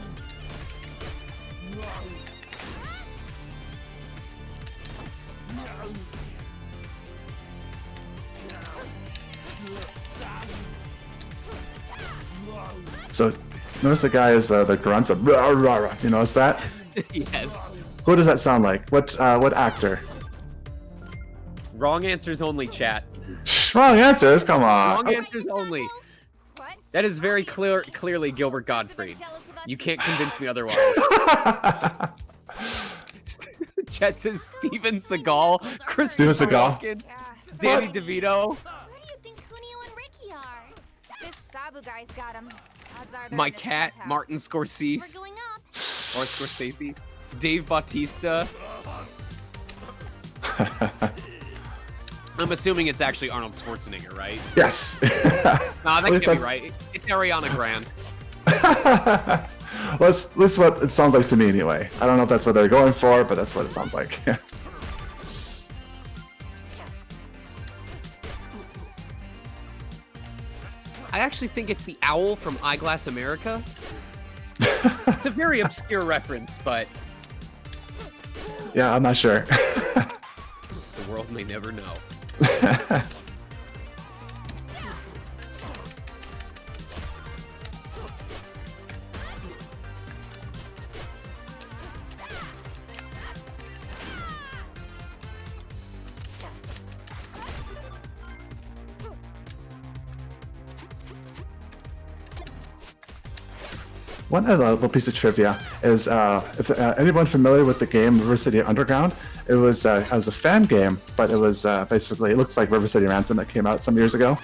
So, notice the guy is the grunts of rah, rah, rah. You notice that? Yes. Who does that sound like? What actor? Wrong answers only, chat. Wrong answers. Come on. Wrong answers only. What? That is very clearly Gilbert Gottfried. You can't convince me otherwise. Chat says Steven Seagal, Christopher Steven Seagal. Walken, Yes. Danny DeVito, Where do you think Kunio and Ricky are? This Sabu guy's got him. Odds are they're my in his cat, penthouse. Martin We're Scorsese, going up. or Scorsese, Dave Bautista. I'm assuming it's actually Arnold Schwarzenegger, right? Yes. Nah, that At least can't be that's- right. It's Ariana Grande. Well, that's what it sounds like to me anyway. I don't know if that's what they're going for, but that's what it sounds like. I actually think it's the owl from Eyeglass America. It's a very obscure reference, but Yeah, I'm not sure. the world may never know. One other little piece of trivia is if anyone familiar with the game River City Underground, it was as a fan game, but it was basically, it looks like River City Ransom that came out some years ago.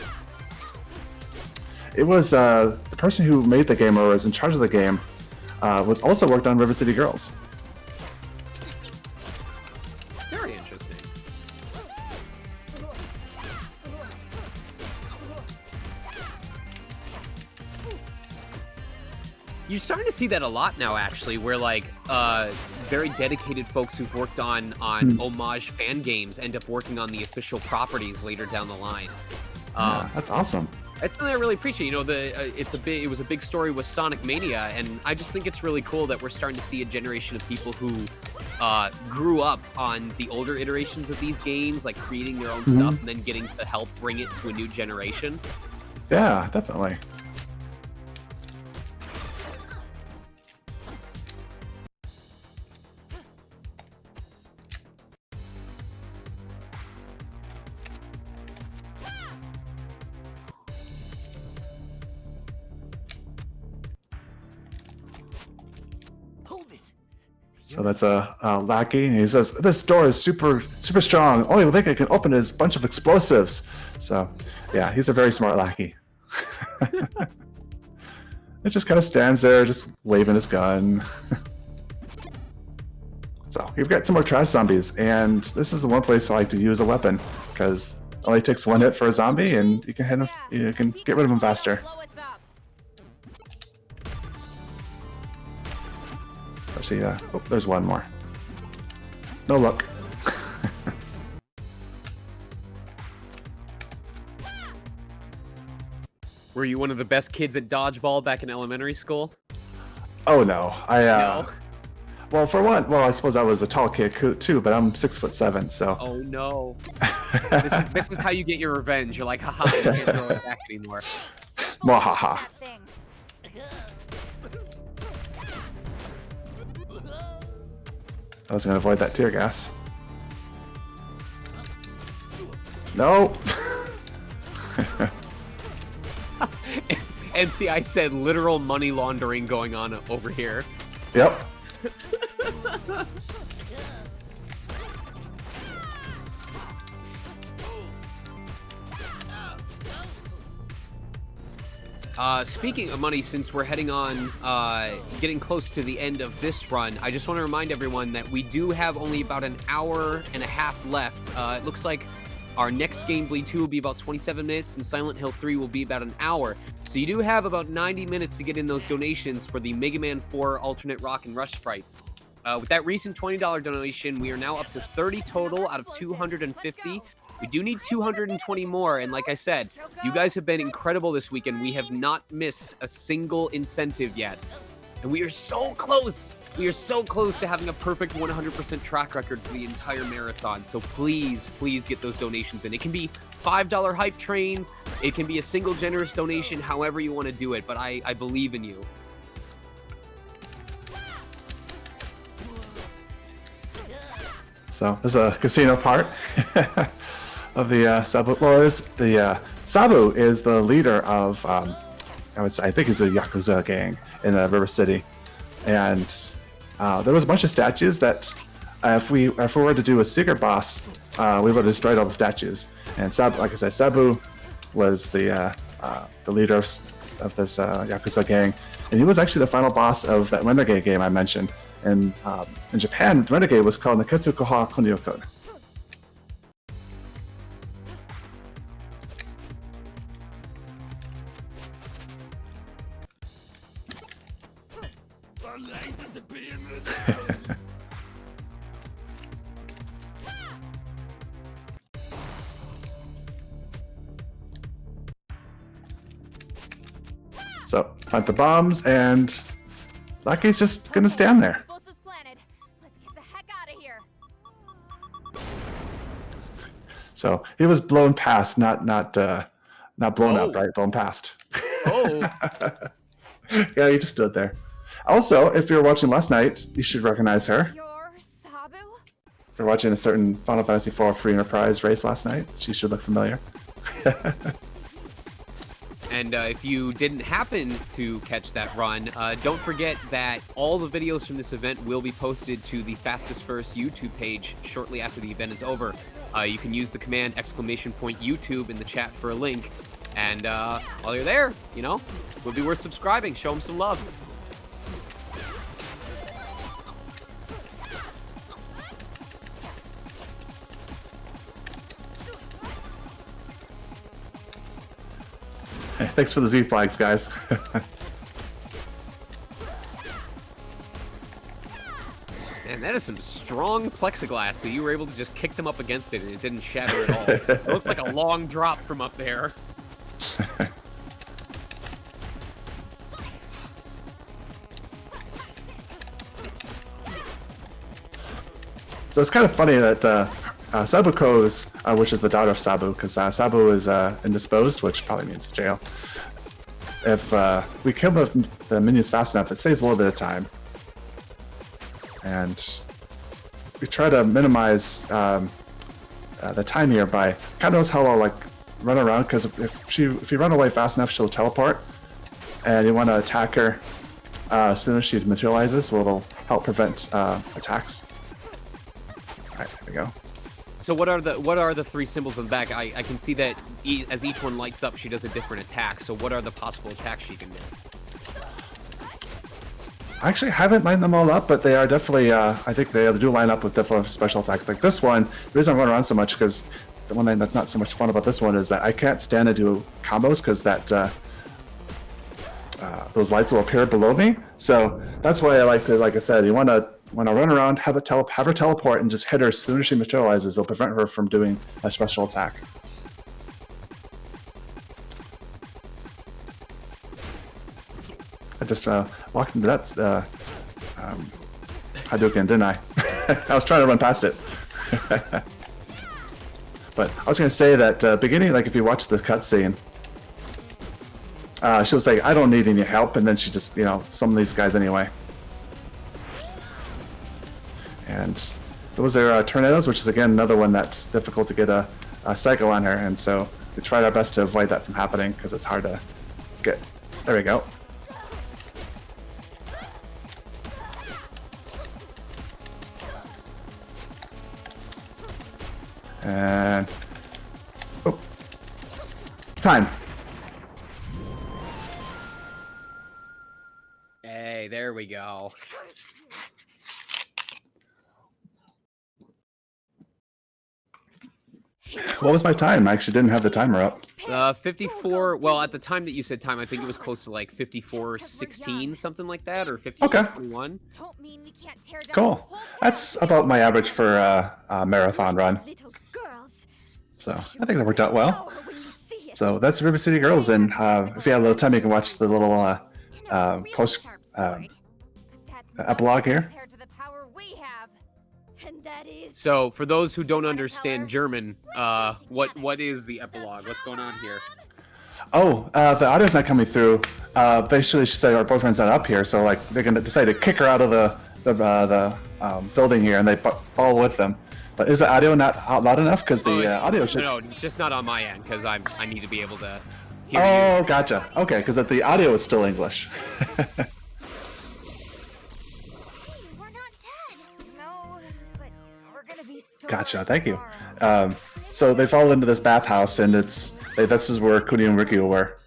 It was the person who made the game or was in charge of the game was also worked on River City Girls. Very interesting. You're starting to see that a lot now, actually, where like very dedicated folks who've worked on homage fan games end up working on the official properties later down the line. Yeah, that's awesome. That's something I really appreciate. You know, it was a big story with Sonic Mania, and I just think it's really cool that we're starting to see a generation of people who grew up on the older iterations of these games, like creating their own stuff, and then getting to help bring it to a new generation. Yeah, definitely. So that's a lackey, and he says, "This door is super strong. Only thing I can open is a bunch of explosives." So, yeah, he's a very smart lackey. It just kind of stands there, just waving his gun. So we've got some more trash zombies, and this is the one place I like to use a weapon because it only takes one hit for a zombie, and you can hit him, you can get rid of him faster. Let's see. Oh, there's one more. No luck. Were you one of the best kids at dodgeball back in elementary school? Oh no, No. Well, for one, I suppose I was a tall kid too, but I'm 6'7", so. Oh no. This is how you get your revenge. You're like, haha, you can't throw it back anymore. Mwahaha. That thing. I was gonna avoid that tear gas. No. MTI said literal money laundering going on over here. Yep. Speaking of money, since we're heading on, getting close to the end of this run, I just want to remind everyone that we do have only about an hour and a half left. It looks like our next game, Bleed 2, will be about 27 minutes, and Silent Hill 3 will be about an hour. So you do have about 90 minutes to get in those donations for the Mega Man 4 alternate Rock and Rush sprites. With that recent $20 donation, we are now up to 30 total out of 250. We do need 220 more, and like I said, you guys have been incredible this weekend. We have not missed a single incentive yet. And we are so close. We are so close to having a perfect 100% track record for the entire marathon. So please, please get those donations in. It can be $5 hype trains. It can be a single generous donation, however you want to do it. But I believe in you. So there's a casino part of the Sabu. Well, Sabu is the leader of I think he's a Yakuza gang in River City, and there was a bunch of statues that if we were to do a secret boss, we would have destroyed all the statues. And Sabu, like I said, Sabu was the leader of this Yakuza gang, and he was actually the final boss of that Renegade game I mentioned. And in Japan, Renegade was called Neketsu Koha Konryokun. So, plant the bombs, and Lucky's just gonna stand there. Explosives planted. Let's get the heck out of here. So he was blown past, not blown up, right? Blown past. Oh. Yeah, he just stood there. Also, if you were watching last night, you should recognize her. You're Sabu? If you're watching a certain Final Fantasy IV Free Enterprise race last night, she should look familiar. And if you didn't happen to catch that run, don't forget that all the videos from this event will be posted to the Fastest First YouTube page shortly after the event is over. You can use the command !YouTube in the chat for a link. And while you're there, you know, it would be worth subscribing. Show them some love. Thanks for the Z flags, guys. Man, that is some strong plexiglass, so you were able to just kick them up against it and it didn't shatter at all. It looked like a long drop from up there. So it's kind of funny that Sabu Ko's, which is the daughter of Sabu, because Sabu is indisposed, which probably means jail. If we kill the minions fast enough, it saves a little bit of time. And we try to minimize the time here by kind of knows how I'll like run around, because if you run away fast enough, she'll teleport, and you want to attack her as soon as she materializes. Well, it'll help prevent attacks. All right, there we go. So what are the three symbols on the back? I can see that as each one lights up, she does a different attack. So what are the possible attacks she can do? I actually haven't lined them all up, but they are definitely, I think they do line up with different special attacks. Like this one, the reason I'm going around so much, because the one thing that's not so much fun about this one is that I can't stand to do combos, because that those lights will appear below me. So that's why I like to, like I said, you want to, when I run around, have her teleport and just hit her as soon as she materializes. It'll prevent her from doing a special attack. I just walked into that Hadouken, didn't I? I was trying to run past it. But I was going to say that beginning, like if you watch the cutscene, she'll say, I don't need any help, and then she just, you know, summon these guys anyway. And those are tornadoes, which is again another one that's difficult to get a cycle on her, and so we tried our best to avoid that from happening because it's hard to get. There we go. And oh, time. Hey, there we go. What was my time? I actually didn't have the timer up. 54. Well, at the time that you said time, I think it was close to like 54:16, something like that, or 54:21. Don't mean we can't tear down Cool. this whole That's town. about my average for a marathon run. Little girls. So I think that worked out well. When you see it. So that's River City Girls, and if you have a little time, you can watch the little And a really post sharp sword. But that's epilogue nothing here. compared to the power we have. And that is. So, for those who don't understand German, what is the epilogue? What's going on here? Oh, the audio's not coming through. Basically, she said our boyfriend's not up here, so like they're gonna decide to kick her out of the building here, and they follow with them. But is the audio not loud enough? Because the audio should. No, just not on my end, because I need to be able to hear Oh, you. gotcha. Okay, because the audio is still English. Hey, we're not dead. No, but we're gonna be so Gotcha. Thank you. tomorrow. So they fall into this bathhouse, and this is where Kuni and Ricky were.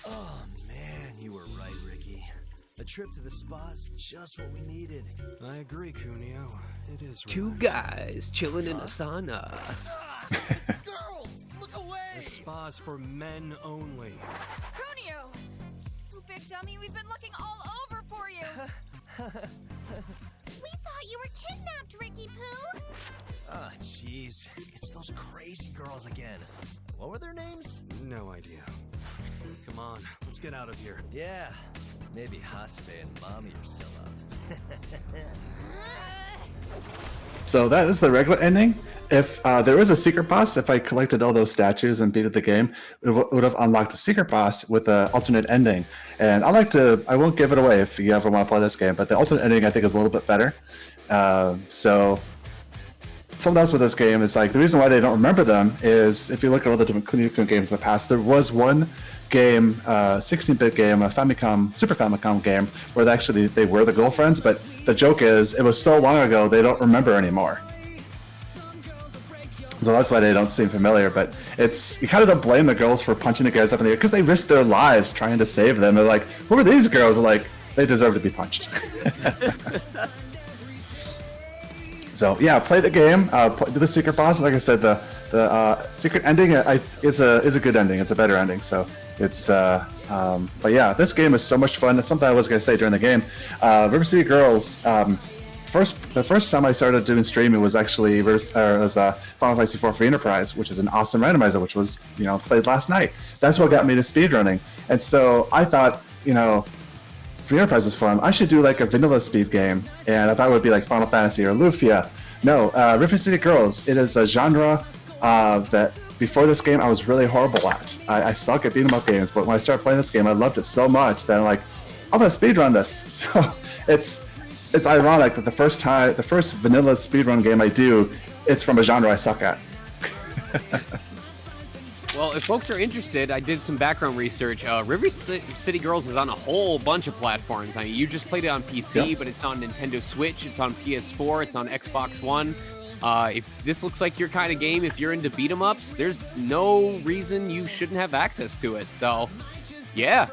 Oh man, you were right, Ricky. A trip to the spa's just what we needed. I agree, Kunio. It is. Two guys chilling in a sauna. Girls, look away! The spa's for men only. Kunio! You big dummy, we've been looking all over for you! We thought you were kidnapped, Ricky Poo! Ah, jeez. It's those crazy girls again. What were their names? No idea. Come on, let's get out of here. Yeah. Maybe Hasbe and Mommy are still up. So that is the regular ending. If there was a secret boss, if I collected all those statues and beat the game, it would have unlocked a secret boss with an alternate ending. And I won't give it away if you ever want to play this game, but the alternate ending I think is a little bit better. So something else with this game is like the reason why they don't remember them is if you look at all the different Kunio-kun games in the past, there was one game, 16-bit game, a Super Famicom game, where they were the girlfriends, but the joke is it was so long ago they don't remember anymore. So that's why they don't seem familiar, but you kind of don't blame the girls for punching the guys up in the air because they risked their lives trying to save them. They're like, who are these girls? Like, they deserve to be punched. So yeah, play the game, do the secret boss. Like I said, the secret ending is a good ending. It's a better ending. So it's but yeah, this game is so much fun. It's something I was gonna say during the game. River City Girls. The first time I started doing streaming was actually Final Fantasy IV for Enterprise, which is an awesome randomizer, which was played last night. That's what got me to speedrunning, and so I thought for Enterprise is fun. I should do like a vanilla speed game, and I thought it would be like Final Fantasy or Lufia. No, River City Girls. It is a genre that before this game I was really horrible at. I suck at beat 'em up games, but when I started playing this game, I loved it so much that I'm like, I'm gonna speedrun this. So it's ironic that the first vanilla speedrun game I do, it's from a genre I suck at. Well, if folks are interested, I did some background research. River City Girls is on a whole bunch of platforms. I mean, you just played it on PC, Yep. but it's on Nintendo Switch, it's on PS4, it's on Xbox One. If this looks like your kind of game, if you're into beat 'em ups, there's no reason you shouldn't have access to it. So, yeah.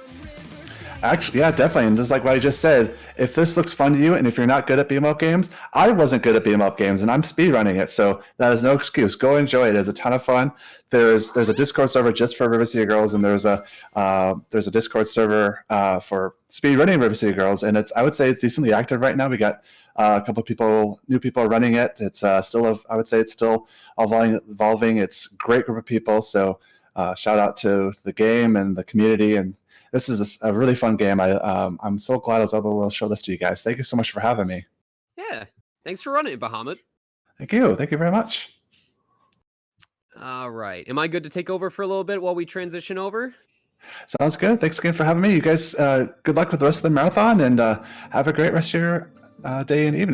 Actually, yeah, definitely. And just like what I just said, if this looks fun to you, and if you're not good at beat 'em up games, I wasn't good at beat 'em up games, and I'm speedrunning it, so that is no excuse. Go enjoy it. It's a ton of fun. There's a Discord server just for River City Girls, and there's a Discord server for speedrunning River City Girls, and I would say it's decently active right now. We got a couple of new people running it. It's I would say it's still evolving. It's a great group of people. So shout out to the game and the community, and this is a really fun game. I'm so glad I was able to show this to you guys. Thank you so much for having me. Yeah, thanks for running it, Bahamut. Thank you very much. All right, am I good to take over for a little bit while we transition over? Sounds good. Thanks again for having me. You guys, good luck with the rest of the marathon, and have a great rest of your day and evening.